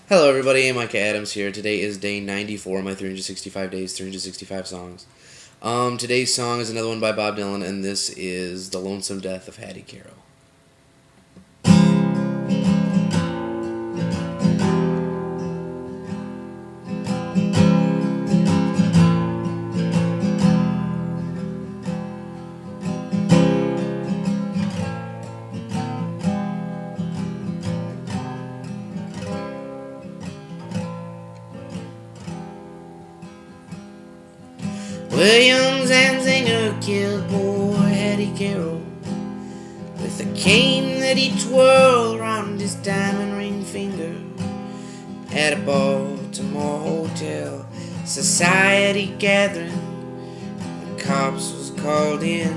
Hello everybody, Micah Adams here. Today is day 94 of my 365 days, 365 songs. Today's song is another one by Bob Dylan, and this is The Lonesome Death of Hattie Carroll. Williams and Zinger killed poor Hattie Carroll with a cane that he twirled round his diamond ring finger at a Baltimore hotel society gathering. The cops was called in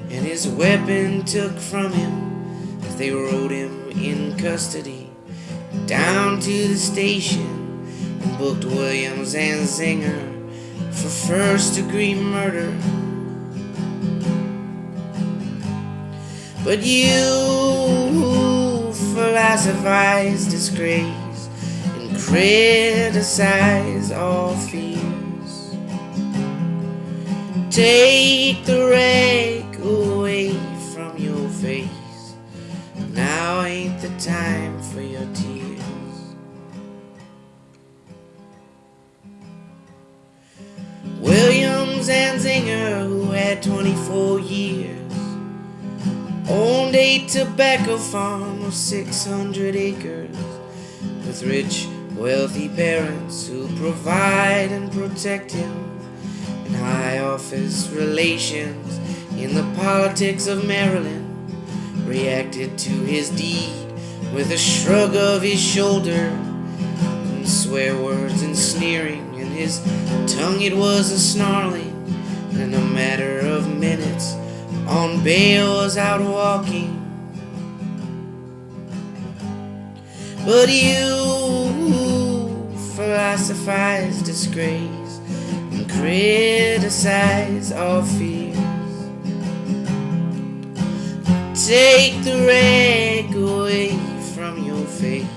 and his weapon took from him as they rode him in custody down to the station and booked Williams and Zinger for first-degree murder. But you philosophize disgrace and criticize all fears. Take the rag away from your face. Now ain't the time for your tears. Williams and Zinger, who had 24 years, owned a tobacco farm of 600 acres, with rich, wealthy parents who provide and protect him, and high office relations in the politics of Maryland, reacted to his deed with a shrug of his shoulder, and swear words and sneering. His tongue it was a snarling, and in a matter of minutes on bail was out walking. But you philosophize disgrace and criticize all fears. Take the rag away from your face.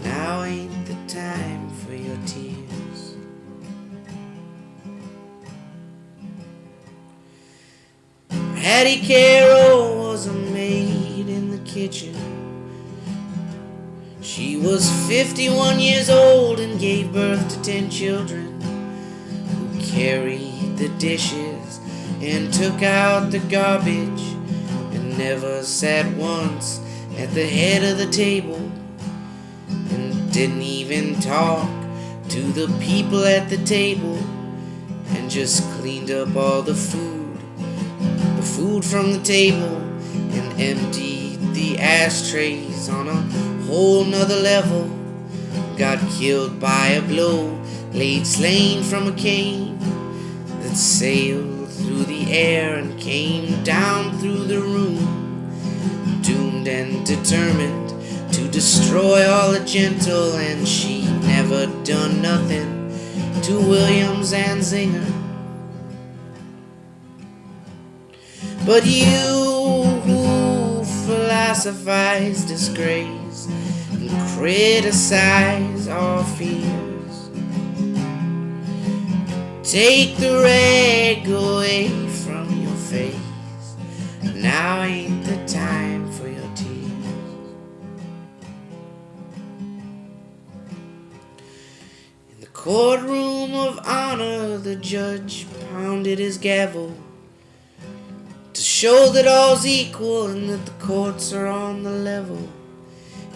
Now ain't the time for your tears. Hattie Carroll was a maid in the kitchen. She was 51 years old and gave birth to 10 children, who carried the dishes and took out the garbage and never sat once at the head of the table, and didn't even talk to the people at the table, and just cleaned up all the food from the table and emptied the ashtrays on a whole nother level. Got killed by a blow laid slain from a cane that sailed through the air and came down through the room, doomed and determined to destroy all the gentle, and she never done nothing to Williams and Zinger. But you who philosophize disgrace and criticize all fears, take the rag away from your face. Now ain't the time for your tears. In the courtroom of honor, the judge pounded his gavel to show that all's equal and that the courts are on the level,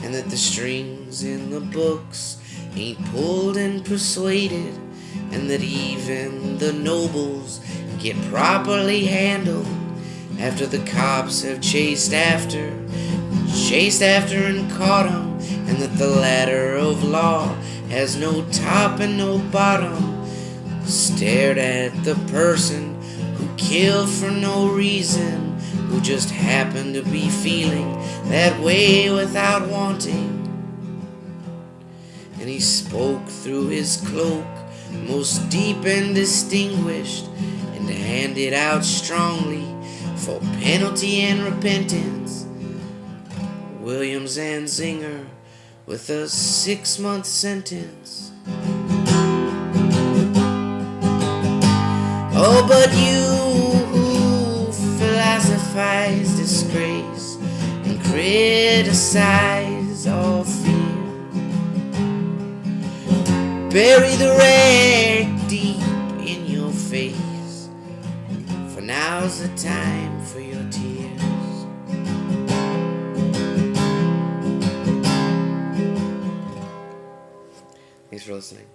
and that the strings in the books ain't pulled and persuaded, and that even the nobles get properly handled after the cops have chased after and caught 'em, and that the ladder of law has no top and no bottom. Stared at the person who killed for no reason, who just happened to be feeling that way without wanting. And he spoke through his cloak, most deep and distinguished, and handed out strongly for penalty and repentance. Williams and Zinger with a 6-month sentence. Oh, but you who philosophize disgrace and criticize all fear, bury the rag deep in your face, for now's the time for your tears. Thanks for listening.